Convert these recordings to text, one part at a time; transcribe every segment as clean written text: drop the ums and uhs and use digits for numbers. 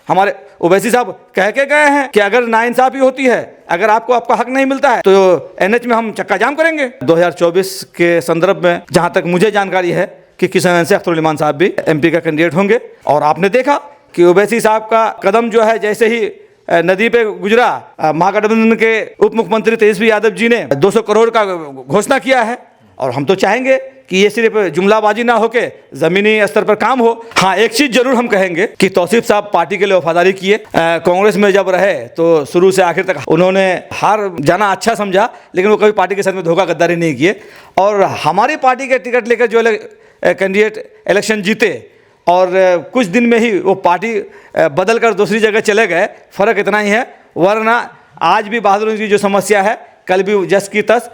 हमारे ओवैसी साहब कह के गए हैं कि अगर नाइंसाफी होती है, अगर आपको आपका हक नहीं मिलता है तो एनएच में हम चक्का जाम करेंगे। 2024 के संदर्भ में जहां तक मुझे जानकारी है कि किशन से अख्तरुल इमान साहब भी एमपी का कैंडिडेट होंगे। और आपने देखा कि ओवैसी साहब का कदम जो है जैसे ही नदी पे गुजरा, महागठबंधन के उप मुख्यमंत्री तेजस्वी यादव जी ने 200 करोड़ का घोषणा किया है। और हम तो चाहेंगे कि ये सिर्फ जुमलाबाजी ना होके ज़मीनी स्तर पर काम हो। हाँ, एक चीज़ जरूर हम कहेंगे कि तौसीफ साहब पार्टी के लिए वफादारी किए। कांग्रेस में जब रहे तो शुरू से आखिर तक उन्होंने हार जाना अच्छा समझा, लेकिन वो कभी पार्टी के साथ में धोखा गद्दारी नहीं किए। और हमारी पार्टी के टिकट लेकर जो कैंडिडेट इलेक्शन जीते और कुछ दिन में ही वो पार्टी बदल कर दूसरी जगह चले गए, फ़र्क इतना ही है। वरना आज भी बहादुर की जो समस्या है, कल भी जस की तस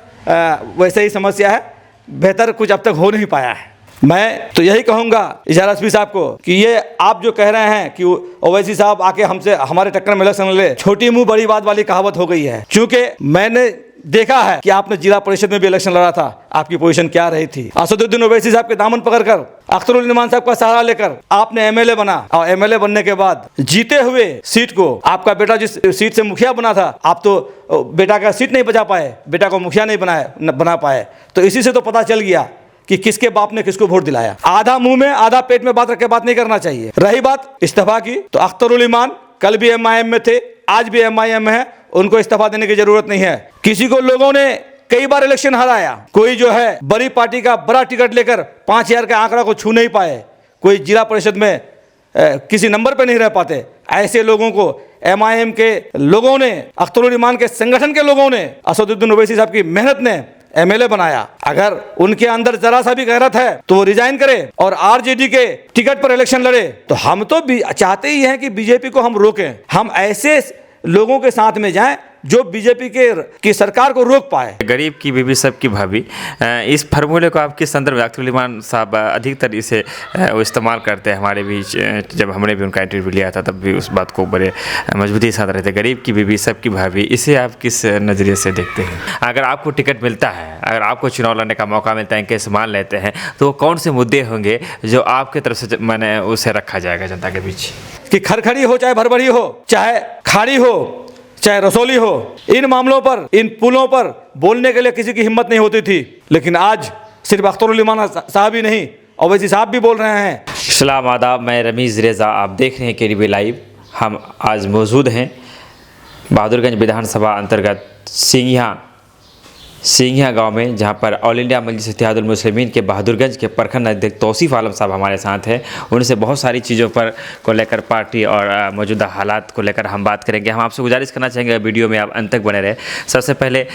वैसे ही समस्या है। बेहतर कुछ अब तक हो नहीं पाया है। मैं तो यही कहूँगा इजहार एसपी साहब को कि ये आप जो कह रहे हैं कि ओवैसी साहब आके हमसे हमारे टक्कर में इलेक्शन ले, छोटी मुंह बड़ी बात वाली कहावत हो गई है। क्योंकि मैंने देखा है कि आपने जिला परिषद में भी इलेक्शन लड़ा था, आपकी पोजीशन क्या रही थी। असदुद्दीन ओवैसी साहब के दामन पकड़कर, अख्तरुल इमान साहब का सहारा लेकर आपने एमएलए बना और एमएलए बनने के बाद जीते हुए सीट को, आपका बेटा जिस सीट से मुखिया बना था, आप तो बेटा का सीट नहीं बचा पाए, बेटा को मुखिया नहीं बना पाए। तो इसी से तो पता चल गया कि किसके बाप ने किसको वोट दिलाया। आधा मुंह में आधा पेट में बात रख के बात नहीं करना चाहिए। रही बात इस्तीफा की, तो अख्तरुल इमान कल भी एमआईएम में थे, आज भी एमआईएम में है, उनको इस्तीफा देने की जरूरत नहीं है। किसी को लोगों ने कई बार इलेक्शन हराया, कोई जो है बड़ी पार्टी का बड़ा टिकट लेकर 5000 के आंकड़ा को छू नहीं पाए, कोई जिला परिषद में किसी नंबर पे नहीं रह पाते। ऐसे लोगों को एमआईएम के लोगों ने, अख्तरुल इमान के संगठन के लोगों ने, असदुद्दीन ओवैसी साहब की मेहनत ने एमएलए बनाया। अगर उनके अंदर जरा सा भी गैरत है तो वो रिजाइन करे और आरजेडी के टिकट पर इलेक्शन लड़े। तो हम तो चाहते ही हैं कि बीजेपी को हम रोकें, हम ऐसे लोगों के साथ में जाएं जो बीजेपी की सरकार को रोक पाए। गरीब की बीवी सबकी भाभी, इस फार्मूले को आप किस संदर्भ में, अख्तरुल इमान साहब अधिकतर इसे वो इस्तेमाल करते हैं। हमारे बीच जब हमने भी उनका इंटरव्यू लिया था तब भी उस बात को बड़े मजबूती के साथ रहते। गरीब की बीवी सबकी भाभी, इसे आप किस नज़रिए से देखते हैं? अगर आपको टिकट मिलता है, अगर आपको चुनाव लड़ने का मौका मिलता है, इनके सामान लेते हैं, तो कौन से मुद्दे होंगे जो आपकी तरफ से मैंने उसे रखा जाएगा जनता के बीच? कि खड़खड़ी हो चाहे भरभरी हो, चाहे खाड़ी हो चाहे रसौली हो, इन मामलों पर, इन पुलों पर बोलने के लिए किसी की हिम्मत नहीं होती थी। लेकिन आज सिर्फ अख्तरुल इमान साहब ही नहीं, ओवैसी साहब भी बोल रहे हैं। सलाम आदाब, मैं रमीज़ रेज़ा, आप देख रहे हैं केडीबी लाइव। हम आज मौजूद हैं बहादुरगंज विधानसभा अंतर्गत सिंघिया गांव में, जहां पर ऑल इंडिया मजलिस इत्तेहादुल मुस्लिमीन के बहादुरगंज के प्रखंड अध्यक्ष तौसीफ आलम साहब हमारे साथ हैं। उनसे बहुत सारी चीज़ों पर को लेकर, पार्टी और मौजूदा हालात को लेकर हम बात करेंगे। हम आपसे गुजारिश करना चाहेंगे वीडियो में आप अंत तक बने रहे। सबसे पहले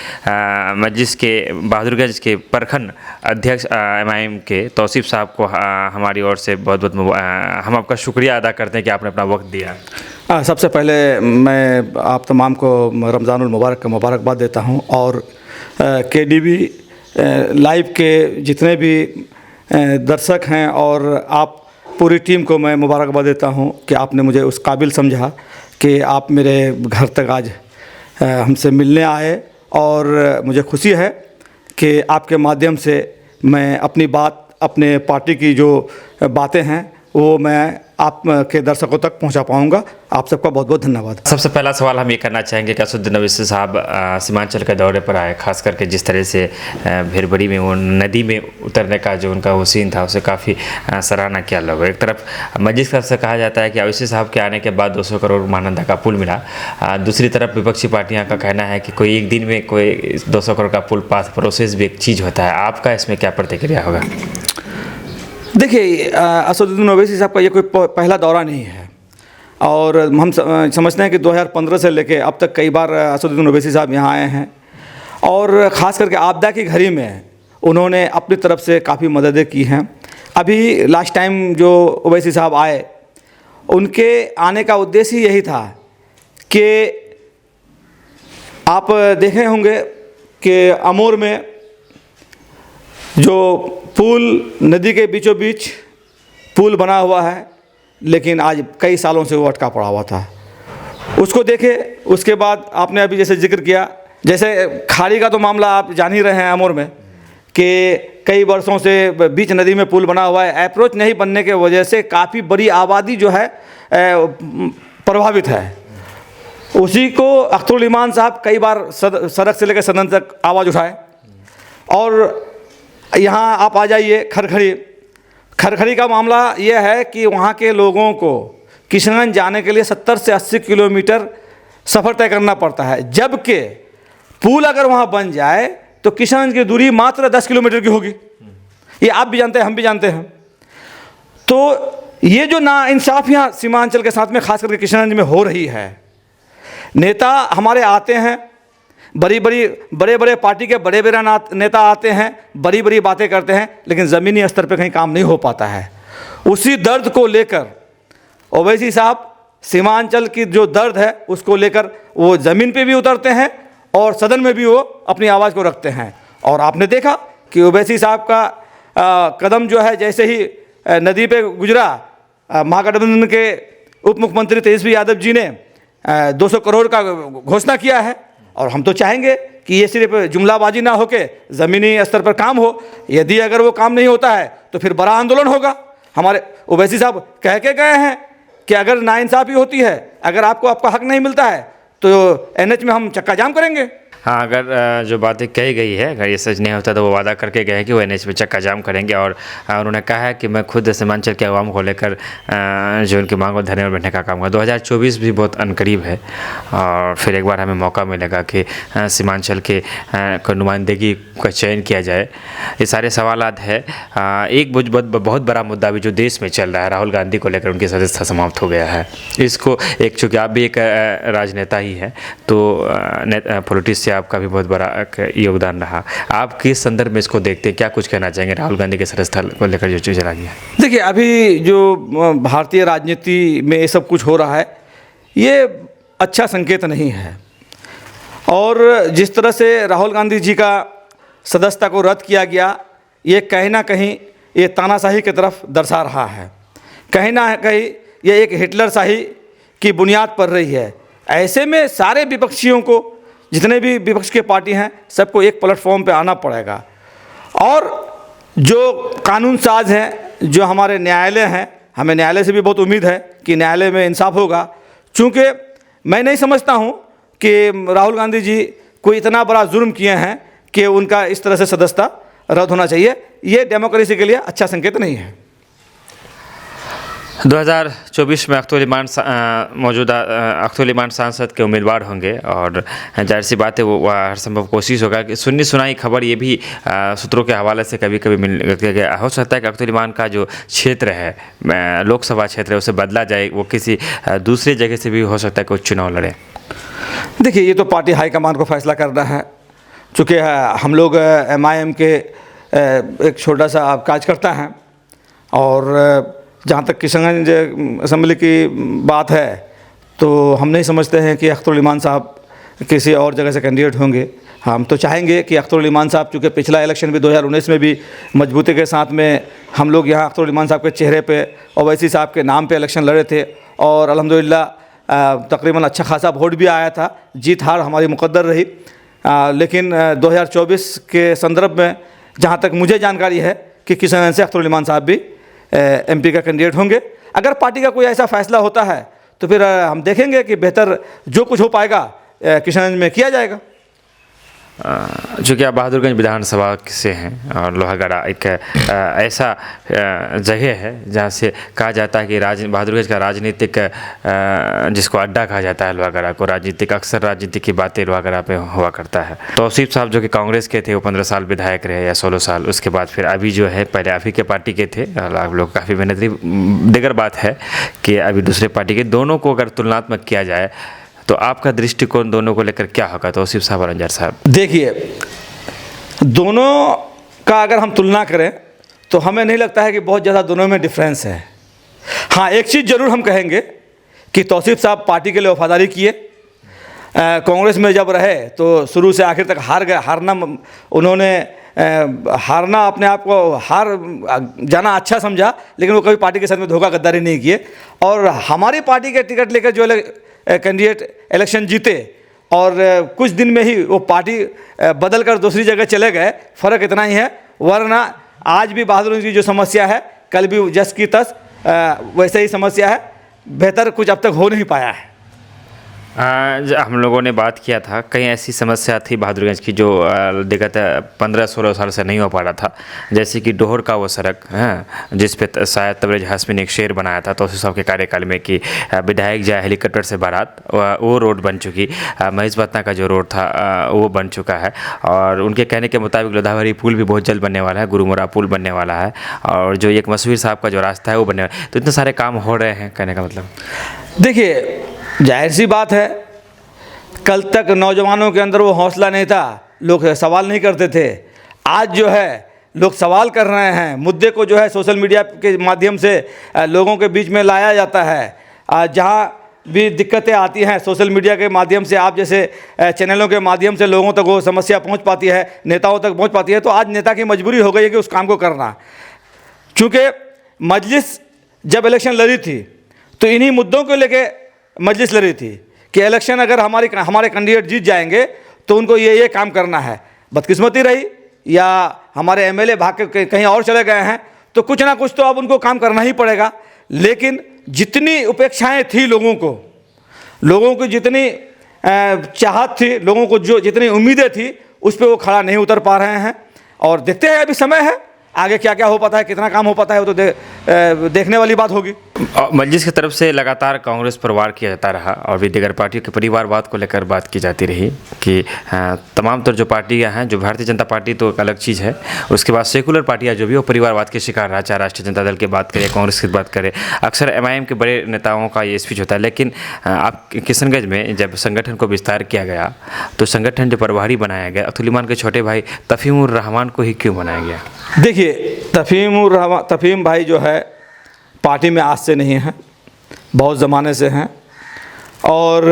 मजलिस के बहादुरगंज के प्रखंड अध्यक्ष एमआईएम के तौसीफ साहब को हमारी ओर से बहुत बहुत हम आपका शुक्रिया अदा करते हैं कि आपने अपना वक्त दिया। सबसे पहले मैं आप तमाम को रमज़ानुल मुबारक का मुबारकबाद देता हूँ और केडीबी लाइव के जितने भी दर्शक हैं और आप पूरी टीम को मैं मुबारकबाद देता हूं कि आपने मुझे उस काबिल समझा कि आप मेरे घर तक आज हमसे मिलने आए। और मुझे खुशी है कि आपके माध्यम से मैं अपनी बात, अपने पार्टी की जो बातें हैं वो मैं आप के दर्शकों तक पहुंचा पाऊंगा। आप सबका बहुत बहुत धन्यवाद। सबसे पहला सवाल हम ये करना चाहेंगे कि असदुद्दीन ओवैसी साहब सीमांचल के दौरे पर आए, खास करके जिस तरह से भेरबड़ी में वो नदी में उतरने का जो उनका वो सीन था, उसे काफ़ी सराहना किया लोगों। एक तरफ मस्जिद तरफ से कहा जाता है कि ओवैसी साहब के आने के बाद 200 करोड़ महानंदा का पुल मिला, दूसरी तरफ विपक्षी पार्टियाँ का कहना है कि कोई एक दिन में कोई 200 करोड़ का पुल पास प्रोसेस भी एक चीज़ होता है। आपका इसमें क्या प्रतिक्रिया होगा? देखिए, असदुद्दीन ओवैसी साहब का ये कोई पहला दौरा नहीं है और हम समझते हैं कि 2015 से लेके अब तक कई बार असदुद्दीन ओवैसी साहब यहाँ आए हैं और ख़ास करके आपदा की घड़ी में उन्होंने अपनी तरफ से काफ़ी मददें की हैं। अभी लास्ट टाइम जो ओवैसी साहब आए, उनके आने का उद्देश्य ही यही था कि आप देखे होंगे कि अमोर में जो पुल, नदी के बीचों बीच पुल बना हुआ है, लेकिन आज कई सालों से वो अटका पड़ा हुआ था, उसको देखे। उसके बाद आपने अभी जैसे जिक्र किया, जैसे खाड़ी का तो मामला आप जान ही रहे हैं अमोर में कि कई वर्षों से बीच नदी में पुल बना हुआ है। अप्रोच नहीं बनने के वजह से काफ़ी बड़ी आबादी जो है प्रभावित है, उसी को अख्तरुल ईमान साहब कई बार सड़क से लेकर सदन तक आवाज़ उठाए। और यहाँ आप आ जाइए खरखरी का मामला ये है कि वहाँ के लोगों को किशनगंज जाने के लिए 70 से 80 किलोमीटर सफ़र तय करना पड़ता है, जबकि पुल अगर वहाँ बन जाए तो किशनगंज की दूरी मात्र 10 किलोमीटर की होगी। ये आप भी जानते हैं, हम भी जानते हैं। तो ये जो नाइंसाफ़ियाँ सीमांचल के साथ में खास करके किशनगंज में हो रही है, नेता हमारे आते हैं, बड़े बड़े पार्टी के बड़े नेता आते हैं, बड़ी बड़ी बातें करते हैं, लेकिन ज़मीनी स्तर पे कहीं काम नहीं हो पाता है। उसी दर्द को लेकर ओवैसी साहब सीमांचल की जो दर्द है उसको लेकर वो ज़मीन पे भी उतरते हैं और सदन में भी वो अपनी आवाज़ को रखते हैं। और आपने देखा कि ओवैसी साहब का कदम जो है, जैसे ही नदी पे गुजरा, महागठबंधन के उप मुख्यमंत्री तेजस्वी यादव जी ने 200 करोड़ का घोषणा किया है। और हम तो चाहेंगे कि ये सिर्फ जुमलाबाजी ना होके ज़मीनी स्तर पर काम हो। यदि अगर वो काम नहीं होता है तो फिर बड़ा आंदोलन होगा। हमारे ओवैसी साहब कह के गए हैं कि अगर नाइंसाफ़ी होती है, अगर आपको आपका हक नहीं मिलता है तो NH में हम चक्का जाम करेंगे। हाँ, अगर जो बातें कही गई है, अगर ये सच नहीं होता तो वो वादा करके गए हैं कि वो NH में चक्का जाम करेंगे। और उन्होंने कहा है कि मैं खुद सीमांचल के अवाम को लेकर जो उनकी मांग को धरने में बैठने का काम करूँगा। 2024 भी बहुत अनकरीब है और फिर एक बार हमें मौका मिलेगा कि सीमांचल के को नुमाइंदगी का चयन किया जाए। ये सारे सवालात है। एक बहुत बड़ा मुद्दा भी जो देश में चल रहा है, राहुल गांधी को लेकर उनकी सदस्यता समाप्त हो गया है। इसको चूँकि आप भी एक राजनेता ही हैं, तो पॉलिटिक्स आपका भी बहुत बड़ा योगदान रहा। आप किस संदर्भ में इसको देखते हैं, क्या कुछ कहना चाहेंगे राहुल गांधी के सदस्यता को लेकर जो चीज़ रही है? देखिए, अभी जो भारतीय राजनीति में ये सब कुछ हो रहा है, ये अच्छा संकेत नहीं है। और जिस तरह से राहुल गांधी जी का सदस्यता को रद्द किया गया, ये कहीं ना कहीं ये तानाशाही की तरफ दर्शा रहा है। कहीं ना कहीं ये एक हिटलरशाही की बुनियाद पर रही है। ऐसे में सारे विपक्षियों को, जितने भी विपक्ष के पार्टी हैं, सबको एक प्लेटफॉर्म पे आना पड़ेगा। और जो कानून साज हैं, जो हमारे न्यायालय हैं, हमें न्यायालय से भी बहुत उम्मीद है कि न्यायालय में इंसाफ होगा। चूँकि मैं नहीं समझता हूँ कि राहुल गांधी जी कोई इतना बड़ा जुर्म किए हैं कि उनका इस तरह से सदस्यता रद्द होना चाहिए। ये डेमोक्रेसी के लिए अच्छा संकेत नहीं है। 2024 में मौजूदा अख्तरुल ईमान सांसद के उम्मीदवार होंगे और जाहिर सी बात है वो हर संभव कोशिश होगा कि सुनी सुनाई खबर ये भी सूत्रों के हवाले से कभी कभी मिल गया हो सकता है कि अख्तरुल ईमान का जो क्षेत्र है, लोकसभा क्षेत्र है, उसे बदला जाए, वो किसी दूसरी जगह से भी हो सकता है कि वो चुनाव लड़े। देखिए, ये तो पार्टी हाईकमान को फैसला करना है। चूँकि हम लोग MIM के एक छोटा सा कार्यकर्ता हैं और जहाँ तक किशनगंज असेंबली की बात है तो हम नहीं समझते हैं कि अख्तरुल ईमान साहब किसी और जगह से कैंडिडेट होंगे। हम तो चाहेंगे कि अख्तरुल ईमान साहब, चूँकि पिछला इलेक्शन भी 2019 में भी मजबूती के साथ में हम लोग यहाँ अख्तरुल ईमान साहब के चेहरे पे, ओवैसी साहब के नाम पे इलेक्शन लड़े थे और अल्हम्दुलिल्लाह तकरीबन अच्छा खासा वोट भी आया था। जीत हार हमारी मुकद्दर रही। लेकिन 2024 के संदर्भ में जहाँ तक मुझे जानकारी है कि किशनगंज से अख्तरुल ईमान साहब भी MP का कैंडिडेट होंगे। अगर पार्टी का कोई ऐसा फैसला होता है तो फिर हम देखेंगे कि बेहतर जो कुछ हो पाएगा किशनगंज में किया जाएगा। चूँकि आप बहादुरगंज विधानसभा से हैं और लोहागड़ा एक ऐसा जगह है जहाँ से कहा जाता है कि बहादुरगंज का राजनीतिक जिसको अड्डा कहा जाता है लोहागड़ा को, अक्सर राजनीति की बातें लोहागड़ा पे हुआ करता है। तौसीफ साहब जो कि कांग्रेस के थे, वो 15 साल विधायक रहे या 16 साल, उसके बाद फिर अभी जो है, पहले आप ही के पार्टी के थे, आप लोग काफ़ी मेहनती। दिगर बात है कि अभी दूसरे पार्टी के, दोनों को अगर तुलनात्मक किया जाए तो आपका दृष्टिकोण दोनों को लेकर क्या होगा? तौसीफ साहब और अंजार साहब। देखिए, दोनों का अगर हम तुलना करें तो हमें नहीं लगता है कि बहुत ज़्यादा दोनों में डिफरेंस है। हाँ, एक चीज़ ज़रूर हम कहेंगे कि तौसीफ साहब पार्टी के लिए वफादारी किए। कांग्रेस में जब रहे तो शुरू से आखिर तक उन्होंने हारना अपने आप को हार जाना अच्छा समझा, लेकिन वो कभी पार्टी के साथ में धोखा गद्दारी नहीं किए। और हमारी पार्टी के टिकट लेकर जो कैंडिडेट इलेक्शन जीते और कुछ दिन में ही वो पार्टी बदल कर दूसरी जगह चले गए। फ़र्क इतना ही है, वरना आज भी बहादुरगंज की जो समस्या है, कल भी जस की तस वैसे ही समस्या है। बेहतर कुछ अब तक हो नहीं पाया है। हम लोगों ने बात किया था, कहीं ऐसी समस्या थी बहादुरगंज की जो दिक्कत 15-16 साल से नहीं हो पा रहा था, जैसे कि डोहर का वो सड़क है जिस पे शायद तबरेज़ हाशमी ने एक शेर बनाया था तौसीफ साहब के कार्यकाल में कि विधायक जाए हेलीकॉप्टर से बारात, वो रोड बन चुकी। महेशपतना का जो रोड था वो बन चुका है, और उनके कहने के मुताबिक लोधावरी पुल भी बहुत जल्द बनने वाला है, गुरुमुरा पुल बनने वाला है, और जो एक मसूर साहब का जो रास्ता है वो बनने वाला है। तो इतने सारे काम हो रहे हैं, कहने का मतलब। देखिए, जाहिर सी बात है, कल तक नौजवानों के अंदर वो हौसला नहीं था, लोग सवाल नहीं करते थे। आज जो है लोग सवाल कर रहे हैं, मुद्दे को जो है सोशल मीडिया के माध्यम से लोगों के बीच में लाया जाता है। जहाँ भी दिक्कतें आती हैं सोशल मीडिया के माध्यम से, आप जैसे चैनलों के माध्यम से लोगों तक वो समस्या पहुंच पाती है, नेताओं तक पहुंच पाती है। तो आज नेता की मजबूरी हो गई है कि उस काम को करना। चूँकि मजलिस जब इलेक्शन लड़ी थी तो इन्हीं मुद्दों को लेके मजलिस लड़ी थी कि इलेक्शन अगर हमारे कैंडिडेट जीत जाएंगे तो उनको ये काम करना है। बदकिस्मती रही या हमारे एमएलए भाग के कहीं और चले गए हैं, तो कुछ ना कुछ तो अब उनको काम करना ही पड़ेगा। लेकिन जितनी उपेक्षाएं थी लोगों की जितनी चाहत थी, लोगों को जो जितनी उम्मीदें थी, उस पर वो खड़ा नहीं उतर पा रहे हैं। और देखते हैं, अभी समय है, आगे क्या क्या हो पाता है, कितना काम हो पाता है, वो तो देखने वाली बात होगी। मजलिस की तरफ से लगातार कांग्रेस पर वार किया जाता रहा और भी दीगर पार्टियों के परिवारवाद को लेकर बात की जाती रही कि तमाम तरह जो पार्टियां हैं, जो भारतीय जनता पार्टी तो एक अलग चीज़ है, उसके बाद सेकुलर पार्टियां जो भी वो परिवारवाद के शिकार रहा, चाहे राष्ट्रीय जनता दल की बात करें, कांग्रेस की बात करें, अक्सर एमआईएम के बड़े नेताओं का ये स्पीच होता है। लेकिन आप किशनगंज में जब संगठन को विस्तार किया गया तो संगठन जो प्रभारी बनाया गया, अब्दुल इमान के छोटे भाई तफहीमुर रहमान को ही क्यों बनाया गया? देखिए, तफहीम भाई जो है पार्टी में आज से नहीं है, बहुत ज़माने से हैं, और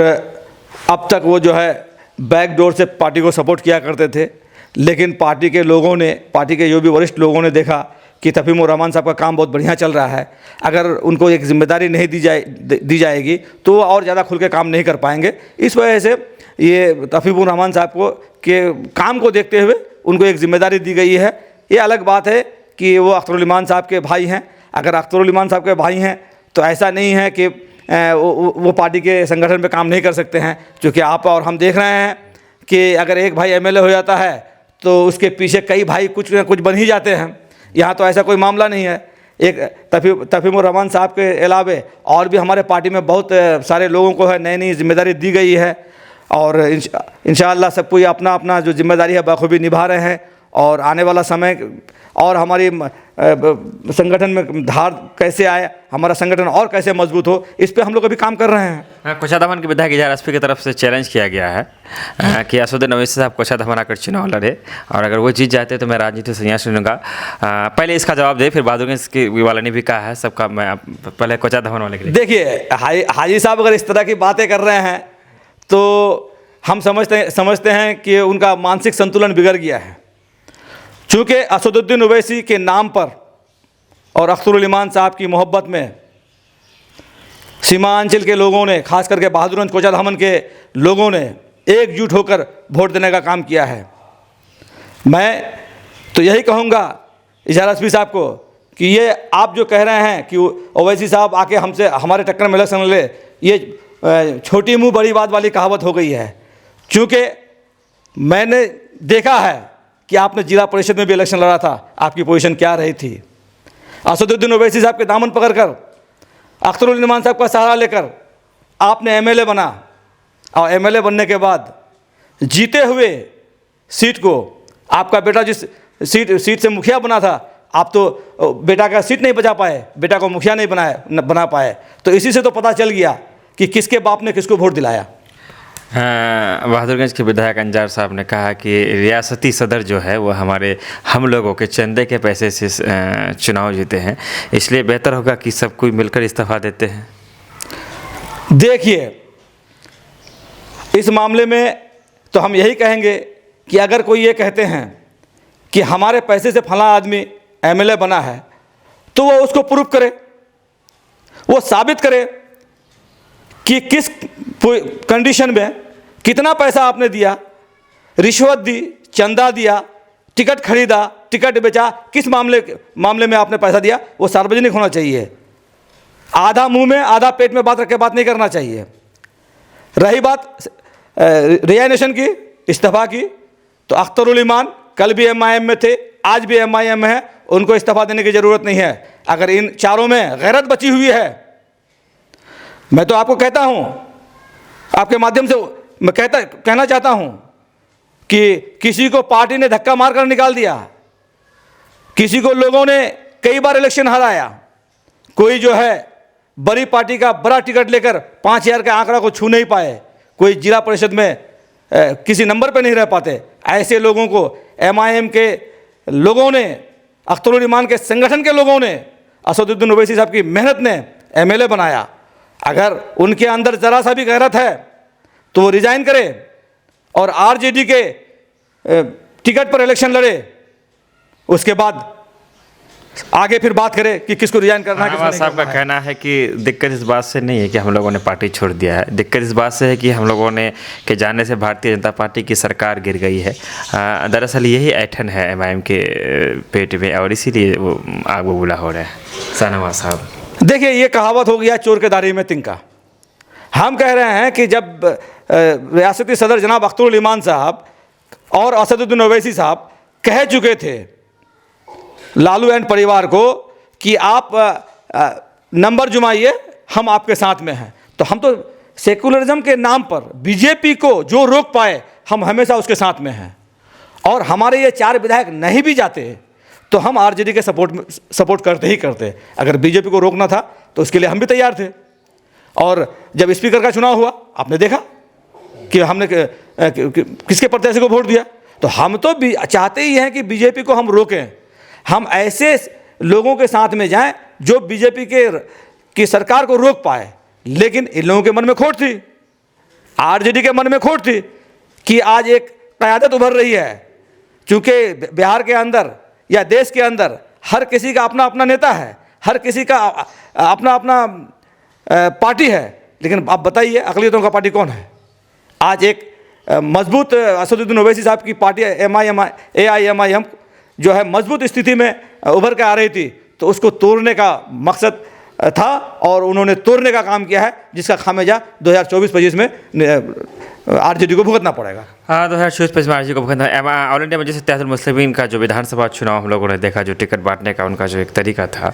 अब तक वो जो है बैक डोर से पार्टी को सपोर्ट किया करते थे। लेकिन पार्टी के लोगों ने, पार्टी के जो भी वरिष्ठ लोगों ने देखा कि तफहीमुर रहमान साहब का काम बहुत बढ़िया चल रहा है, अगर उनको एक जिम्मेदारी नहीं दी जाएगी तो वो और ज़्यादा खुल के काम नहीं कर पाएंगे। इस वजह से ये तफहीमुर रहमान साहब को के काम को देखते हुए उनको एक जिम्मेदारी दी गई है। ये अलग बात है कि वो अख्तरुल इमान साहब के भाई हैं। अगर अख्तरुल इमान साहब के भाई हैं तो ऐसा नहीं है कि वो पार्टी के संगठन में काम नहीं कर सकते हैं, क्योंकि आप और हम देख रहे हैं कि अगर एक भाई एमएलए हो जाता है तो उसके पीछे कई भाई कुछ न कुछ बन ही जाते हैं। यहाँ तो ऐसा कोई मामला नहीं है। एक तफहीमुर रहमान साहब के अलावे और भी हमारे पार्टी में बहुत सारे लोगों को है नई जिम्मेदारी दी गई है, और इंशाअल्लाह सब कोई अपना अपना जो जिम्मेदारी है बखूबी निभा रहे हैं। और आने वाला समय और हमारी संगठन में धार कैसे आए, हमारा संगठन और कैसे मजबूत हो, इस पे हम लोग अभी काम कर रहे हैं। कोशाधामन के विधायक इजहार एसपी की तरफ से चैलेंज किया गया है कि असदुद्दीन ओवैसी साहब कोशाधामन आकर चुनाव लड़े, और अगर वो जीत जाते तो मैं राजनीति से संन्यास लूँगा। पहले इसका जवाब दे, फिर बहादुरगंज के वाला ने भी कहा है सबका। मैं पहले कोशाधामन वाले के लिए, देखिए, हाजी साहब अगर इस तरह की बातें कर रहे हैं तो हम समझते हैं कि उनका मानसिक संतुलन बिगड़ गया है। चूँकि असदुद्दीन ओवैसी के नाम पर और अख्तरुल इमान साहब की मोहब्बत में सीमांचल के लोगों ने, खास करके बहादुरगंज कोचाधामन के लोगों ने एकजुट होकर वोट देने का काम किया है। मैं तो यही कहूँगा इजहार एसपी साहब को कि ये आप जो कह रहे हैं कि ओवैसी साहब आके हमसे हमारे टक्कर में इलेक्शन ले, ये छोटी मुँह बड़ी बात वाली कहावत हो गई है। चूँकि मैंने देखा है कि आपने जिला परिषद में भी इलेक्शन लड़ा था, आपकी पोजीशन क्या रही थी। असदुद्दीन ओवैसी साहब के दामन पकड़कर, अख्तरुल इमान साहब का सहारा लेकर आपने एमएलए बना, और एमएलए बनने के बाद जीते हुए सीट को आपका बेटा जिस सीट से मुखिया बना था, आप तो बेटा का सीट नहीं बचा पाए, बेटा को मुखिया नहीं बना पाए। तो इसी से तो पता चल गया कि किसके बाप ने किसको वोट दिलाया। बहादुरगंज के विधायक अंजार साहब ने कहा कि रियासती सदर जो है वो हम लोगों के चंदे के पैसे से चुनाव जीते हैं, इसलिए बेहतर होगा कि सब कोई मिलकर इस्तीफा देते हैं। देखिए, इस मामले में तो हम यही कहेंगे कि अगर कोई ये कहते हैं कि हमारे पैसे से फला आदमी एमएलए बना है, तो वो उसको प्रूव करे, वो साबित करे कि किस कंडीशन में कितना पैसा आपने दिया, रिश्वत दी, चंदा दिया, टिकट खरीदा, टिकट बेचा, किस मामले में आपने पैसा दिया, वो सार्वजनिक होना चाहिए। आधा मुंह में आधा पेट में बात रख के बात नहीं करना चाहिए। रही बात रिजाइनेशन की, इस्तीफा की, तो अख्तरुल ईमान कल भी MIM में थे, आज भी MIM में है, उनको इस्तीफा देने की ज़रूरत नहीं है। अगर इन चारों में गैरत बची हुई है, मैं तो आपको कहता हूँ, आपके माध्यम से मैं कहना चाहता हूँ कि किसी को पार्टी ने धक्का मारकर निकाल दिया, किसी को लोगों ने कई बार इलेक्शन हराया, कोई जो है बड़ी पार्टी का बड़ा टिकट लेकर 5000 के आंकड़ा को छू नहीं पाए, कोई जिला परिषद में किसी नंबर पर नहीं रह पाते, ऐसे लोगों को MIM के लोगों ने, अख्तरुल ईमान के संगठन के लोगों ने, असदुद्दीन ओवैसी साहब की मेहनत ने MLA बनाया। अगर उनके अंदर ज़रा सा भी गैरत है तो वो रिज़ाइन करे और RJD के टिकट पर इलेक्शन लड़े, उसके बाद आगे फिर बात करें कि किसको रिजाइन करना है। हमारा साहब का कहना है कि दिक्कत इस बात से नहीं है कि हम लोगों ने पार्टी छोड़ दिया है, दिक्कत इस बात से है कि हम लोगों ने के जाने से भारतीय जनता पार्टी की सरकार गिर गई है। दरअसल यही ऐठन है MIM के पेट में और इसीलिए वो आग बबूला हो रहा है। शाहनवाज साहब, देखिए, ये कहावत हो गया चोर के दाढ़ी में तिनका। हम कह रहे हैं कि जब रियासती सदर जनाब अख्तरुल ईमान साहब और असदुद्दीन ओवैसी साहब कह चुके थे लालू एंड परिवार को कि आप नंबर जुमाइए, हम आपके साथ में हैं, तो हम तो सेकुलरिज्म के नाम पर बीजेपी को जो रोक पाए, हम हमेशा उसके साथ में हैं। और हमारे ये 4 विधायक नहीं भी जाते तो हम RJD के सपोर्ट करते ही करते। अगर बीजेपी को रोकना था तो उसके लिए हम भी तैयार थे। और जब स्पीकर का चुनाव हुआ, आपने देखा कि हमने किसके प्रत्याशी को वोट दिया। तो हम तो चाहते ही हैं कि बीजेपी को हम रोकें, हम ऐसे लोगों के साथ में जाएं जो बीजेपी की सरकार को रोक पाए। लेकिन इन लोगों के मन में खोट थी, RJD के मन में खोट थी कि आज एक क़यादत उभर रही है। चूँकि बिहार के अंदर या देश के अंदर हर किसी का अपना अपना नेता है, हर किसी का अपना अपना पार्टी है, लेकिन आप बताइए अक़लियतों का पार्टी कौन है? आज एक मजबूत असदुद्दीन ओवैसी साहब की पार्टी AIMIM जो है मजबूत स्थिति में उभर के आ रही थी, तो उसको तोड़ने का मकसद था और उन्होंने तोड़ने का काम किया है, जिसका खामियाजा 2024-25 में RJD को भुगतना पड़ेगा। हाँ, 2024-25 में RJD को भुगतना। ऑल इंडिया मजलिस इत्तेहादुल मुस्लिमीन का जो विधानसभा चुनाव हम लोगों ने देखा, जो टिकट बांटने का उनका जो एक तरीका था,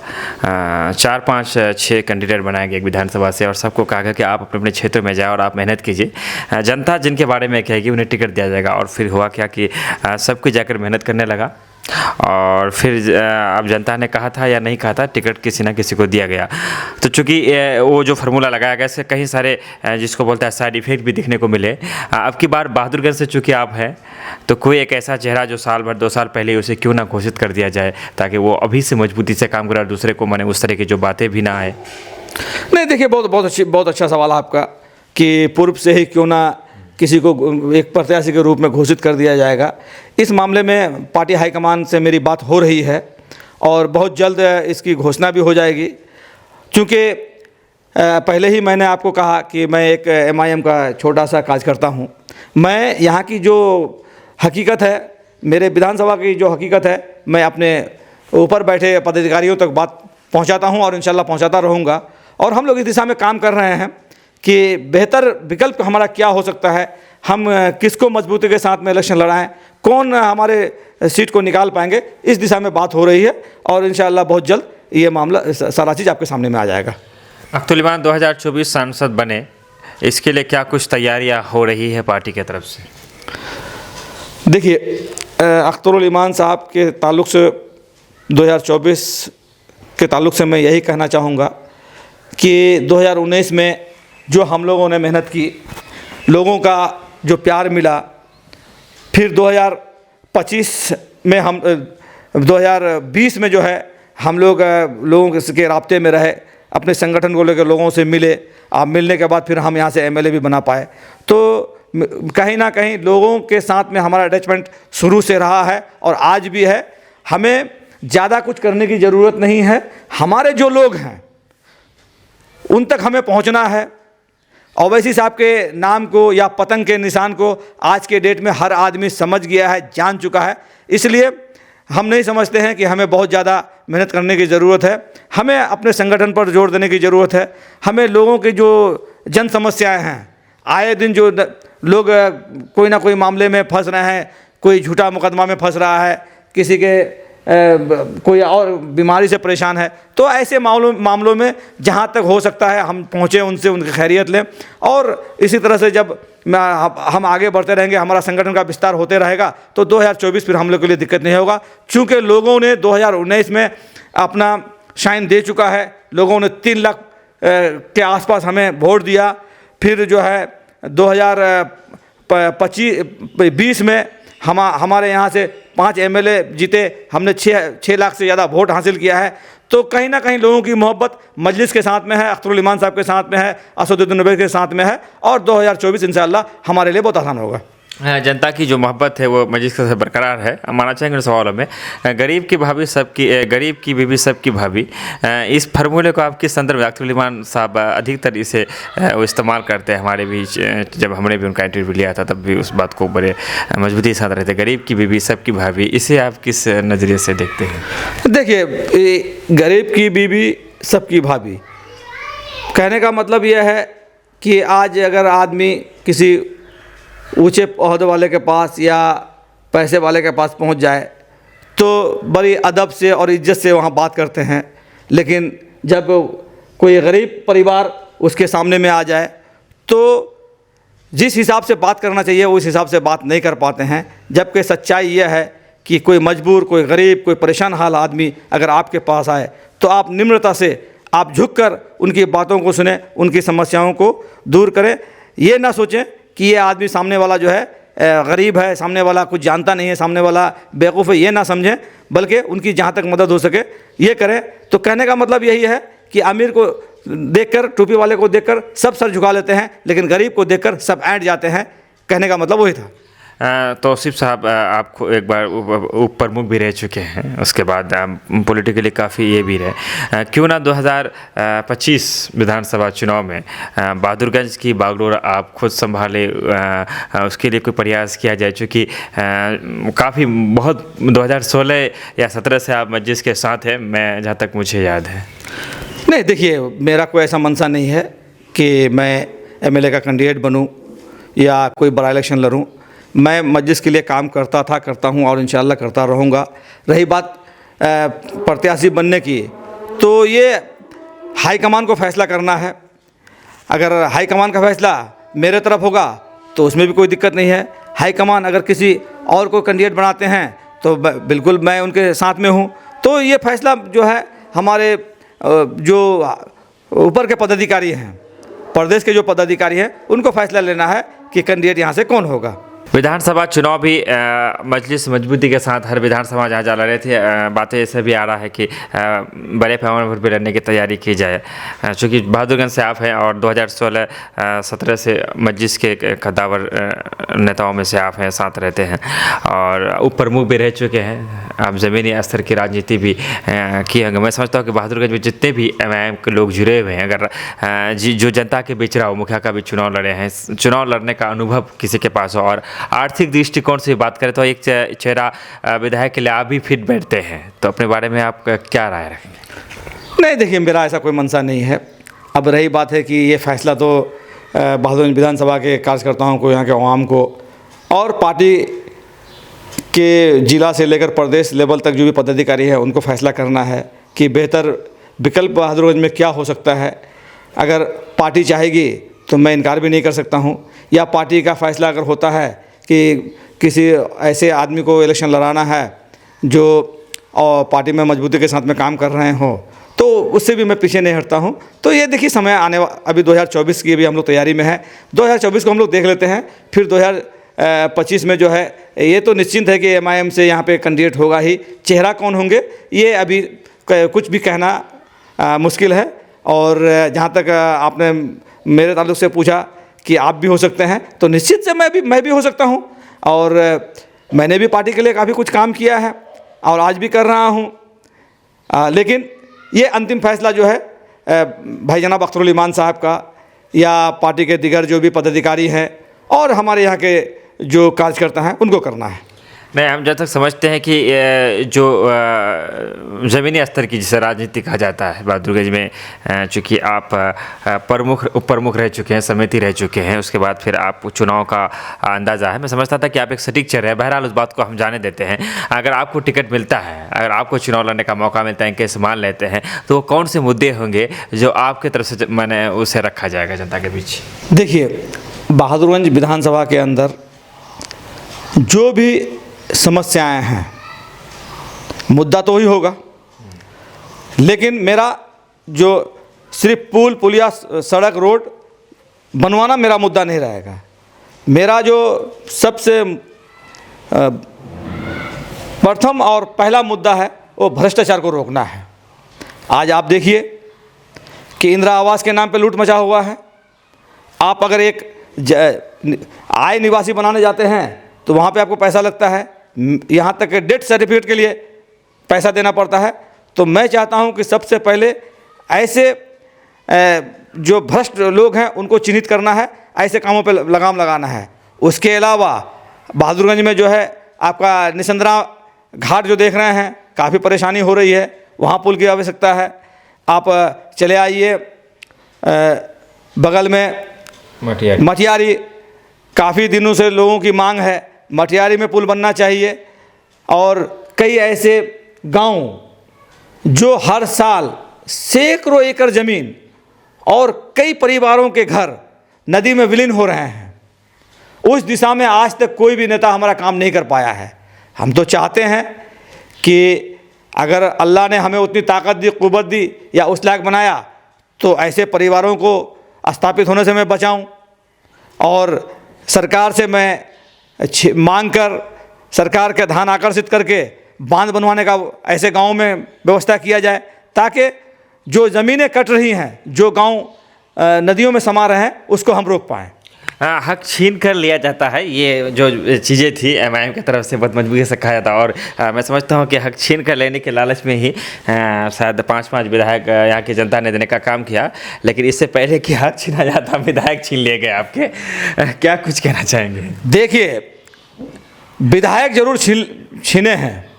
4, 5, 6 कैंडिडेट बनाए गए एक विधानसभा से और सबको कहा गया कि आप अपने अपने क्षेत्र में जाए और आप मेहनत कीजिए, जनता जिनके बारे में कहेगी उन्हें टिकट दिया जाएगा। और फिर हुआ क्या कि सब कोई जाकर मेहनत करने लगा और फिर अब जनता ने कहा था या नहीं कहा था, टिकट किसी ना किसी को दिया गया। तो चूँकि वो जो फार्मूला लगाया गया, इससे कई सारे जिसको बोलता है साइड इफ़ेक्ट भी दिखने को मिले। अब की बार बहादुरगंज से चूँकि आप हैं, तो कोई एक ऐसा चेहरा जो साल भर 2 साल पहले उसे क्यों ना घोषित कर दिया जाए, ताकि वो अभी से मजबूती से काम करे और दूसरे को माने उस तरह की जो बातें भी ना आए। नहीं, देखिए, बहुत अच्छा सवाल है आपका कि पूर्व से ही क्यों ना किसी को एक प्रत्याशी के रूप में घोषित कर दिया जाएगा। इस मामले में पार्टी हाईकमान से मेरी बात हो रही है और बहुत जल्द इसकी घोषणा भी हो जाएगी। क्योंकि पहले ही मैंने आपको कहा कि मैं एक MIM का छोटा सा कार्यकर्ता हूँ। मैं यहाँ की जो हकीकत है, मेरे विधानसभा की जो हकीकत है, मैं अपने ऊपर बैठे पदाधिकारियों तक बात पहुँचाता हूँ और इंशाल्लाह पहुँचाता रहूँगा। और हम लोग इस दिशा में काम कर रहे हैं कि बेहतर विकल्प हमारा क्या हो सकता है, हम किसको मजबूती के साथ में इलेक्शन लड़ाएं, कौन हमारे सीट को निकाल पाएंगे, इस दिशा में बात हो रही है और इंशाअल्लाह बहुत जल्द ये मामला सारा चीज़ आपके सामने में आ जाएगा। अख्तरुल ईमान 2024 सांसद बने, इसके लिए क्या कुछ तैयारियां हो रही है पार्टी की तरफ से? देखिए, अख्तरुल ईमान साहब के ताल्लुक़ से 2024 के ताल्लुक़ से मैं यही कहना चाहूँगा कि 2019 में जो हम लोगों ने मेहनत की, लोगों का जो प्यार मिला, फिर 2025 में 2020 में जो है हम लोगों के राब्ते में रहे, अपने संगठन को लेकर लोगों से मिले। आप मिलने के बाद फिर हम यहाँ से MLA भी बना पाए। तो कहीं ना कहीं लोगों के साथ में हमारा अटैचमेंट शुरू से रहा है और आज भी है। हमें ज़्यादा कुछ करने की ज़रूरत नहीं है, हमारे जो लोग हैं उन तक हमें पहुँचना है। ओवैसी साहब के नाम को या पतंग के निशान को आज के डेट में हर आदमी समझ गया है, जान चुका है। इसलिए हम नहीं समझते हैं कि हमें बहुत ज़्यादा मेहनत करने की ज़रूरत है। हमें अपने संगठन पर जोर देने की ज़रूरत है। हमें लोगों की जो जन समस्याएं हैं, आए दिन जो लोग कोई ना कोई मामले में फंस रहे हैं, कोई झूठा मुकदमा में फंस रहा है, किसी के कोई और बीमारी से परेशान है, तो ऐसे मामलों में जहाँ तक हो सकता है हम पहुँचे, उनसे उनकी खैरियत लें। और इसी तरह से जब हम आगे बढ़ते रहेंगे, हमारा संगठन का विस्तार होते रहेगा, तो 2024 फिर हम लोग के लिए दिक्कत नहीं होगा। चूँकि लोगों ने 2019 में अपना शाइन दे चुका है, लोगों ने 3 लाख के आसपास हमें वोट दिया। फिर जो है 2020 में हमारे यहाँ से 5 MLA जीते, हमने 6 लाख से ज़्यादा वोट हासिल किया है। तो कहीं ना कहीं लोगों की मोहब्बत मजलिस के साथ में है, अख्तरुल ईमान साहब के साथ में है, असदुद्दीन ओवैसी के साथ में है, और 2024 इंशाअल्लाह हमारे लिए बहुत आसान होगा। जनता की जो मोहब्बत है वो मस्जिद से बरकरार है। मानना चाहेंगे सवालों में गरीब की भाभी सबकी, गरीब की बीवी सबकी भाभी, इस फार्मूले को आप किस संदर्भ में, अख्तरुल ईमान साहब अधिकतर इसे वो इस्तेमाल करते हैं हमारे बीच। जब हमने भी उनका इंटरव्यू लिया था तब भी उस बात को बड़े मजबूती के साथ रहते, गरीब की बीवी सबकी भाभी, इसे आप किस नज़रिए से देखते हैं? देखिए, गरीब की बीवी सबकी भाभी कहने का मतलब यह है कि आज अगर आदमी किसी ऊंचे ओहदे वाले के पास या पैसे वाले के पास पहुंच जाए तो बड़ी अदब से और इज्जत से वहां बात करते हैं, लेकिन जब कोई गरीब परिवार उसके सामने में आ जाए तो जिस हिसाब से बात करना चाहिए उस हिसाब से बात नहीं कर पाते हैं। जबकि सच्चाई यह है कि कोई मजबूर, कोई गरीब, कोई परेशान हाल आदमी अगर आपके पास आए तो आप निम्रता से आप झुककर उनकी बातों को सुने, उनकी समस्याओं को दूर करें। ये ना सोचें कि ये आदमी सामने वाला जो है गरीब है, सामने वाला कुछ जानता नहीं है, सामने वाला बेवकूफ़ है, ये ना समझें, बल्कि उनकी जहाँ तक मदद हो सके ये करें। तो कहने का मतलब यही है कि अमीर को देखकर, टोपी वाले को देखकर सब सर झुका लेते हैं, लेकिन गरीब को देखकर सब ऐंठ जाते हैं। कहने का मतलब वही था। तौसीफ साहब, आपको एक बार उप प्रमुख भी रह चुके हैं, उसके बाद पॉलिटिकली काफ़ी ये भी रहे। क्यों ना 2025 विधानसभा चुनाव में बहादुरगंज की बागडोर आप खुद संभाले, उसके लिए कोई प्रयास किया जाए? चूँकि काफ़ी बहुत 2016 या 17 से आप मस्जिद के साथ हैं, मैं जहाँ तक मुझे याद है। नहीं, देखिए, मेरा कोई ऐसा मंशा नहीं है कि मैं MLA का कैंडिडेट बनूँ या कोई बड़ा इलेक्शन लड़ूँ। मैं मस्जिद के लिए काम करता था, करता हूं और इंशाअल्लाह करता रहूँगा। रही बात प्रत्याशी बनने की, तो ये हाईकमान को फैसला करना है। अगर हाईकमान का फैसला मेरे तरफ होगा तो उसमें भी कोई दिक्कत नहीं है। हाईकमान अगर किसी और को कैंडिडेट बनाते हैं तो बिल्कुल मैं उनके साथ में हूं। तो ये फैसला जो है हमारे जो ऊपर के पदाधिकारी हैं, प्रदेश के जो पदाधिकारी हैं, उनको फैसला लेना है कि कैंडिडेट यहाँ से कौन होगा। विधानसभा चुनाव भी मजलिस मजबूती के साथ हर विधानसभा जहाँ जा रहे थे, बातें ऐसे भी आ रहा है कि बड़े पैमाने पर भी लड़ने की तैयारी की जाए। चूँकि बहादुरगंज से आप हैं और 2016-17 से मजलिस के कद्दावर नेताओं में से आप हैं, साथ रहते हैं और उप प्रमुख भी रह चुके हैं। आप ज़मीनी स्तर की राजनीति भी की होंगे। मैं समझता हूँ कि बहादुरगंज में जितने भी MIM के लोग जुड़े हुए हैं, अगर जो जनता के बीच रहा हो, मुखिया का भी चुनाव लड़े हैं, चुनाव लड़ने का अनुभव किसी के पास हो और आर्थिक दृष्टिकोण से बात करें तो एक चेहरा विधायक के लिए आप भी फिट बैठते हैं, तो अपने बारे में आप क्या राय रखेंगे? नहीं, देखिए, मेरा ऐसा कोई मंशा नहीं है। अब रही बात है कि ये फैसला तो बहादुरगंज विधानसभा के कार्यकर्ताओं को, यहाँ के अवाम को और पार्टी के जिला से लेकर प्रदेश लेवल तक जो भी पदाधिकारी है उनको फैसला करना है कि बेहतर विकल्प बहादुरगंज में क्या हो सकता है। अगर पार्टी चाहेगी तो मैं इनकार भी नहीं कर सकता हूँ, या पार्टी का फैसला अगर होता है कि किसी ऐसे आदमी को इलेक्शन लड़ाना है जो और पार्टी में मजबूती के साथ में काम कर रहे हों, तो उससे भी मैं पीछे नहीं हटता हूं। तो ये देखिए, समय आने अभी 2024 की भी हम लोग तैयारी में है। 2024 को हम लोग देख लेते हैं, फिर 2025 में जो है ये तो निश्चिंत है कि MIM से यहाँ पे कैंडिडेट होगा ही। चेहरा कौन होंगे ये अभी कुछ भी कहना मुश्किल है। और जहाँ तक आपने मेरे ताल्लुक़ से पूछा कि आप भी हो सकते हैं, तो निश्चित से मैं भी हो सकता हूँ। और मैंने भी पार्टी के लिए काफ़ी कुछ काम किया है और आज भी कर रहा हूँ। लेकिन ये अंतिम फैसला जो है भाई जनाब अख्तरुल ईमान साहब का या पार्टी के दिगर जो भी पदाधिकारी हैं और हमारे यहाँ के जो कार्यकर्ता हैं उनको करना है। नहीं, हम जब तक समझते हैं कि जो ज़मीनी स्तर की जिसे राजनीति कहा जाता है बहादुरगंज में, चूँकि आप प्रमुख उप प्रमुख रह चुके हैं, समिति रह चुके हैं, उसके बाद फिर आप चुनाव का अंदाज़ा है। मैं समझता था कि आप एक सटीक चेहरा है। बहरहाल उस बात को हम जाने देते हैं। अगर आपको टिकट मिलता है, अगर आपको चुनाव लड़ने का मौका मिलता है, इनके सम्मान लेते हैं, तो वो कौन से मुद्दे होंगे जो आपकी तरफ से मैंने उसे रखा जाएगा जनता के बीच? देखिए, बहादुरगंज विधानसभा के अंदर जो भी समस्याएं हैं, मुद्दा तो ही होगा, लेकिन मेरा जो सिर्फ पुल पुलिया सड़क रोड बनवाना मेरा मुद्दा नहीं रहेगा। मेरा जो सबसे प्रथम और पहला मुद्दा है वो भ्रष्टाचार को रोकना है। आज आप देखिए कि इंदिरा आवास के नाम पे लूट मचा हुआ है। आप अगर एक आय निवासी बनाने जाते हैं तो वहाँ पे आपको पैसा लगता है, यहाँ तक कि डेथ सर्टिफिकेट के लिए पैसा देना पड़ता है। तो मैं चाहता हूँ कि सबसे पहले ऐसे जो भ्रष्ट लोग हैं उनको चिन्हित करना है, ऐसे कामों पे लगाम लगाना है। उसके अलावा बहादुरगंज में जो है आपका निसंद्रा घाट जो देख रहे हैं, काफ़ी परेशानी हो रही है, वहाँ पुल की आवश्यकता है। आप चले आइए बगल में मटियारी, काफ़ी दिनों से लोगों की मांग है, मटियारी में पुल बनना चाहिए। और कई ऐसे गांव जो हर साल सैकड़ों एकड़ ज़मीन और कई परिवारों के घर नदी में विलीन हो रहे हैं, उस दिशा में आज तक कोई भी नेता हमारा काम नहीं कर पाया है। हम तो चाहते हैं कि अगर अल्लाह ने हमें उतनी ताकत दी, क़ुव्वत दी या उस लायक बनाया, तो ऐसे परिवारों को स्थापित होने से मैं बचाऊं। और सरकार से मैं मांग कर, सरकार का ध्यान आकर्षित करके बांध बनवाने का ऐसे गाँव में व्यवस्था किया जाए, ताकि जो ज़मीनें कट रही हैं, जो गांव नदियों में समा रहे हैं, उसको हम रोक पाएँ। हक छीन कर लिया जाता है, ये जो चीज़ें थी एमआईएम की तरफ से बहुत मजबूरी से कहा जाता है। और मैं समझता हूँ कि हक छीन कर लेने के लालच में ही शायद 5 विधायक यहाँ की जनता ने देने का काम किया। लेकिन इससे पहले कि हक छीना जाता, विधायक छीन लिए गए आपके। क्या कुछ कहना चाहेंगे? देखिए, विधायक जरूर छीने हैं,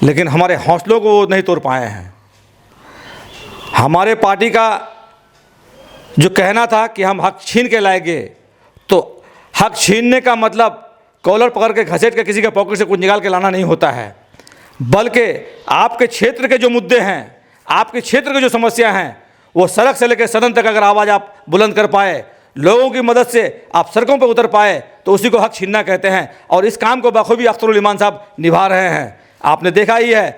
लेकिन हमारे हौसलों को वो नहीं तोड़ पाए हैं। हमारे पार्टी का जो कहना था कि हम हक छीन के लाएंगे, तो हक छीनने का मतलब कॉलर पकड़ के घसीट के किसी के पॉकेट से कुछ निकाल के लाना नहीं होता है, बल्कि आपके क्षेत्र के जो मुद्दे हैं, आपके क्षेत्र की जो समस्या हैं, वो सड़क से लेकर सदन तक अगर आवाज़ आप बुलंद कर पाए, लोगों की मदद से आप सड़कों पर उतर पाए, तो उसी को हक छीनना कहते हैं। और इस काम को बखूबी अख्तरुल ईमान साहब निभा रहे हैं। आपने देखा ही है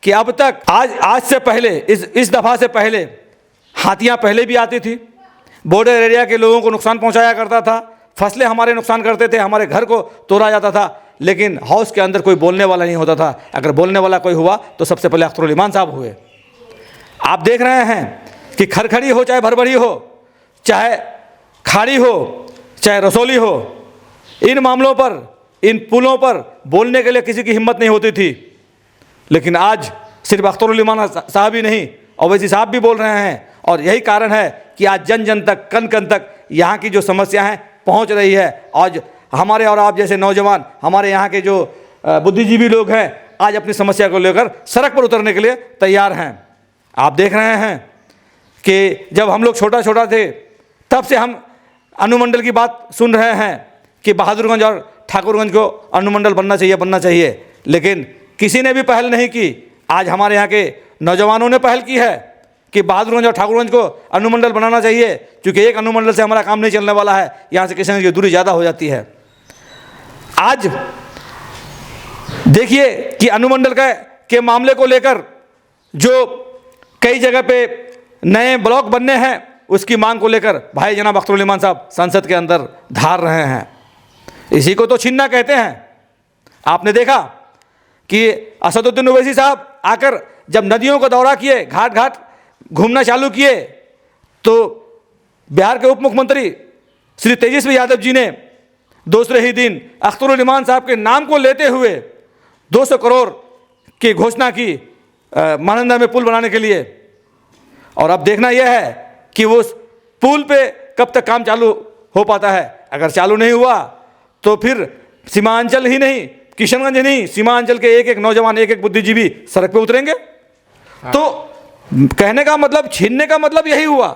कि अब तक आज से पहले, इस दफ़ा से पहले हाथियाँ पहले भी आती थी, बॉर्डर एरिया के लोगों को नुकसान पहुंचाया करता था, फसलें हमारे नुकसान करते थे, हमारे घर को तोड़ा जाता था, लेकिन हाउस के अंदर कोई बोलने वाला नहीं होता था। अगर बोलने वाला कोई हुआ तो सबसे पहले अख्तरुल ईमान साहब हुए। आप देख रहे हैं कि खरखड़ी हो चाहे भरभरी हो, चाहे खाड़ी हो चाहे रसौली हो, इन मामलों पर, इन पुलों पर बोलने के लिए किसी की हिम्मत नहीं होती थी। लेकिन आज सिर्फ अख्तरुल ईमान साहब ही नहीं, ओवैसी साहब भी बोल रहे हैं। और यही कारण है कि आज जन जन तक, कन कन तक यहाँ की जो समस्या है पहुँच रही है। आज हमारे और आप जैसे नौजवान, हमारे यहाँ के जो बुद्धिजीवी लोग हैं, आज अपनी समस्या को लेकर सड़क पर उतरने के लिए तैयार हैं। आप देख रहे हैं कि जब हम लोग छोटा थे, तब से हम अनुमंडल की बात सुन रहे हैं कि बहादुरगंज और ठाकुरगंज को अनुमंडल बनना चाहिए, लेकिन किसी ने भी पहल नहीं की। आज हमारे यहाँ के नौजवानों ने पहल की है कि बहादुरगंज और ठाकुरगंज को अनुमंडल बनाना चाहिए, क्योंकि एक अनुमंडल से हमारा काम नहीं चलने वाला है, यहाँ से किसानों की दूरी ज़्यादा हो जाती है। आज देखिए कि अनुमंडल के मामले को लेकर जो कई जगह पे नए ब्लॉक बनने हैं, उसकी मांग को लेकर भाई जनाब अख्तरुल ईमान साहब संसद के अंदर धार रहे हैं। इसी को तो छीनना कहते हैं। आपने देखा कि असदुद्दीन ओवैसी साहब आकर जब नदियों का दौरा किए, घाट घाट घूमना चालू किए, तो बिहार के उप मुख्यमंत्री श्री तेजस्वी यादव जी ने दूसरे ही दिन अख्तरुल ईमान साहब के नाम को लेते हुए 200 करोड़ की घोषणा की महानंदा में पुल बनाने के लिए। और अब देखना यह है कि वो पुल पे कब तक काम चालू हो पाता है। अगर चालू नहीं हुआ तो फिर सीमांचल ही नहीं, किशनगंज नहीं, सीमांचल के एक एक नौजवान, एक एक बुद्धिजीवी सड़क पे उतरेंगे। तो कहने का मतलब, छीनने का मतलब यही हुआ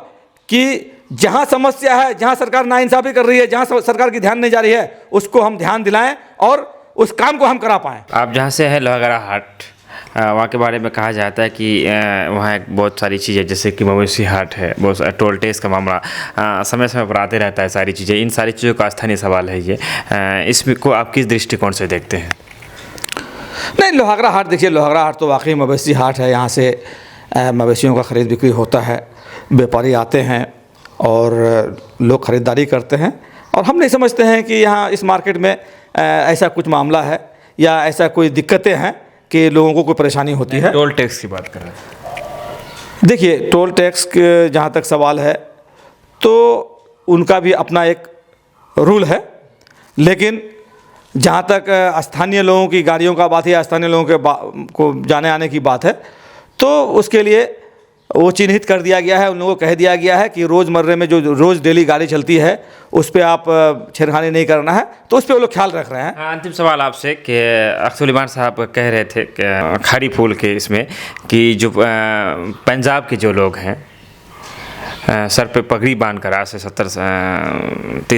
कि जहां समस्या है, जहां सरकार नाइंसाफी कर रही है, जहां सरकार की ध्यान नहीं जा रही है, उसको हम ध्यान दिलाएं और उस काम को हम करा पाएं। आप जहाँ से हैं लोहागड़ा हाट, वहाँ के बारे में कहा जाता है कि वहाँ एक बहुत सारी चीज़ें, जैसे कि मवेशी हाट है, बहुत टोल टैक्स का मामला समय समय पर आते रहता है, सारी चीज़ें, इन सारी चीज़ों का स्थानीय सवाल है ये। इसमें को आप किस दृष्टिकोण से देखते हैं? नहीं, लोहागड़ा हाट देखिए, लोहागड़ा हाट तो वाकई मवेशी हाट है। यहाँ से मवेशियों का ख़रीद बिक्री होता है, व्यापारी आते हैं और लोग ख़रीदारी करते हैं। और हम नहीं समझते हैं कि यहाँ इस मार्केट में ऐसा कुछ मामला है या ऐसा कोई दिक्कतें हैं कि लोगों को कोई परेशानी होती है। टोल टैक्स की बात कर रहे हैं। देखिए, टोल टैक्स के जहाँ तक सवाल है तो उनका भी अपना एक रूल है, लेकिन जहाँ तक स्थानीय लोगों की गाड़ियों का बात है या स्थानीय लोगों के को जाने आने की बात है, तो उसके लिए वो चिन्हित कर दिया गया है, उन लोगों को कह दिया गया है कि रोज़मर्रे में जो रोज़ डेली गाड़ी चलती है उस पर आप छेड़खानी नहीं करना है, तो उस पर वो लोग ख्याल रख रहे हैं। अंतिम सवाल आपसे कि अख्तुल ईमान साहब कह रहे थे कि खाड़ी फूल के इसमें कि जो पंजाब के जो लोग हैं सर पे पगड़ी बांध कर आज से 30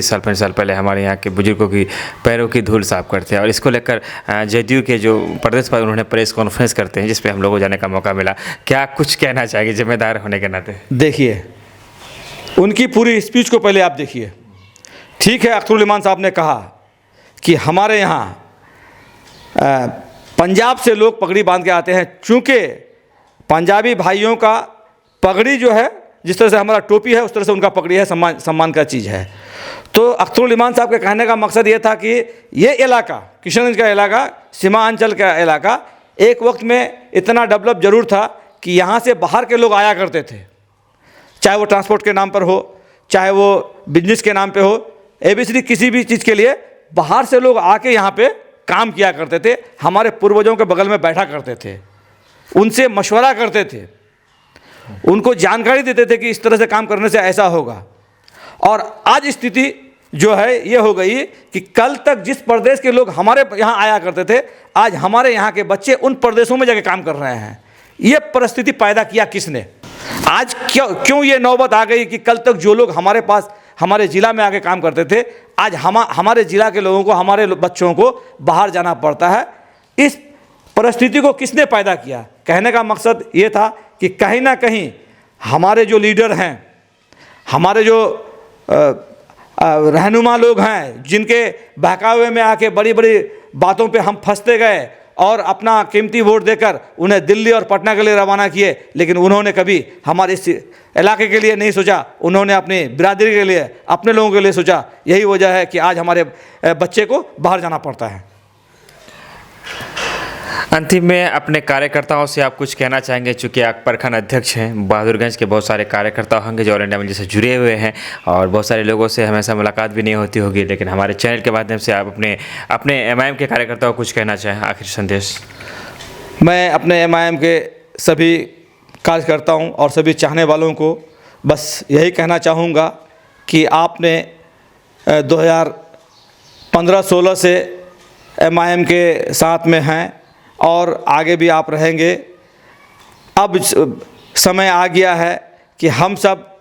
साल 35 साल पहले हमारे यहाँ के बुजुर्गों की पैरों की धूल साफ करते हैं, और इसको लेकर जेडीयू के जो प्रदेश पर उन्होंने प्रेस कॉन्फ्रेंस करते हैं, जिस पे हम लोगों को जाने का मौका मिला। क्या कुछ कहना चाहेंगे जिम्मेदार होने के नाते? देखिए, उनकी पूरी स्पीच को पहले आप देखिए। ठीक है, अख्तुल ईमान साहब ने कहा कि हमारे यहाँ पंजाब से लोग पगड़ी बांध के आते हैं, चूँकि पंजाबी भाइयों का पगड़ी जो है, जिस तरह से हमारा टोपी है उस तरह से उनका पगड़ी है, सम्मान का चीज़ है। तो अख्तुल ईमान साहब के कहने का मकसद ये था कि ये इलाका, किशनगंज का इलाका, सीमांचल का इलाका एक वक्त में इतना डेवलप जरूर था कि यहाँ से बाहर के लोग आया करते थे, चाहे वो ट्रांसपोर्ट के नाम पर हो, चाहे वो बिजनेस के नाम पे हो, एबीसीडी किसी भी चीज़ के लिए बाहर से लोग आके यहाँ पे काम किया करते थे। हमारे पूर्वजों के बगल में बैठा करते थे, उनसे मशवरा करते थे, उनको जानकारी देते थे कि इस तरह से काम करने से ऐसा होगा। और आज स्थिति जो है ये हो गई कि कल तक जिस प्रदेश के लोग हमारे यहाँ आया करते थे, आज हमारे यहाँ के बच्चे उन प्रदेशों में जाके काम कर रहे हैं। ये परिस्थिति पैदा किया किसने? आज क्यों ये नौबत आ गई कि कल तक जो लोग हमारे पास, हमारे ज़िला में आके काम करते थे, आज हमारे ज़िला के लोगों को, हमारे बच्चों को बाहर जाना पड़ता है। इस परिस्थिति को किसने पैदा किया? कहने का मकसद ये था कि कहीं ना कहीं हमारे जो लीडर हैं, हमारे जो रहनुमा लोग हैं, जिनके बहकावे में आके बड़ी बड़ी बातों पे हम फंसते गए और अपना कीमती वोट देकर उन्हें दिल्ली और पटना के लिए रवाना किए, लेकिन उन्होंने कभी हमारे इस इलाके के लिए नहीं सोचा, उन्होंने अपनी बिरादरी के लिए, अपने लोगों के लिए सोचा। यही वजह है कि आज हमारे बच्चे को बाहर जाना पड़ता है। अंतिम में अपने कार्यकर्ताओं से आप कुछ कहना चाहेंगे? चूँकि आप प्रखंड अध्यक्ष हैं, बहादुरगंज के बहुत सारे कार्यकर्ता होंगे जो ऑल इंडिया मंच से जुड़े हुए हैं और बहुत सारे लोगों से हमेशा मुलाकात भी नहीं होती होगी, लेकिन हमारे चैनल के माध्यम से आप अपने एमआईएम के कार्यकर्ताओं को कुछ कहना चाहें, आखिरी संदेश? मैं अपने एमआईएम के सभी कार्यकर्ताओं और सभी चाहने वालों को बस यही कहना चाहूँगा कि आपने 2015-16 से एमआईएम के साथ में हैं और आगे भी आप रहेंगे। अब समय आ गया है कि हम सब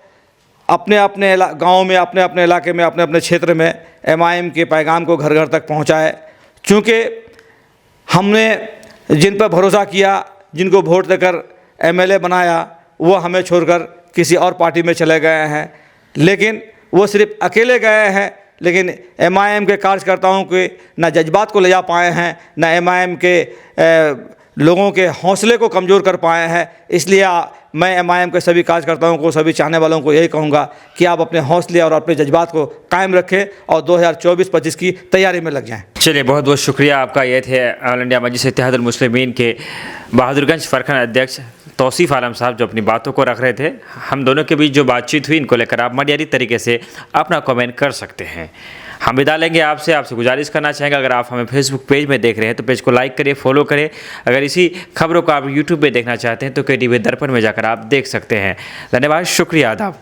अपने अपने गाँव में, अपने अपने इलाके में, अपने अपने क्षेत्र में एमआईएम के पैगाम को घर घर तक पहुँचाए। चूँकि हमने जिन पर भरोसा किया, जिनको वोट देकर एमएलए बनाया, वो हमें छोड़कर किसी और पार्टी में चले गए हैं, लेकिन वो सिर्फ अकेले गए हैं, लेकिन एमआईएम के कार्यकर्ताओं के न जज्बात को ले जा पाए हैं, न एमआईएम के लोगों के हौसले को कमज़ोर कर पाए हैं। इसलिए मैं एमआईएम के सभी कार्यकर्ताओं को, सभी चाहने वालों को यही कहूँगा कि आप अपने हौसले और अपने जज्बात को कायम रखें और 2024-25 की तैयारी में लग जाएं। चलिए, बहुत बहुत शुक्रिया आपका। ये थे ऑल इंडिया मजलिस इत्तेहादुल मुस्लिमीन के बहादुरगंज प्रखंड अध्यक्ष तौसीफ़ आलम साहब, जो अपनी बातों को रख रहे थे। हम दोनों के बीच जो बातचीत हुई, इनको लेकर आप मर्यादित तरीके से अपना कमेंट कर सकते हैं। हम विदा लेंगे आपसे गुजारिश करना चाहेंगे, अगर आप हमें फेसबुक पेज में देख रहे हैं तो पेज को लाइक करिए, फॉलो करें। अगर इसी खबरों को आप यूट्यूब पे देखना चाहते हैं तो KTV दर्पण में जाकर आप देख सकते हैं। धन्यवाद, शुक्रिया, आदाब।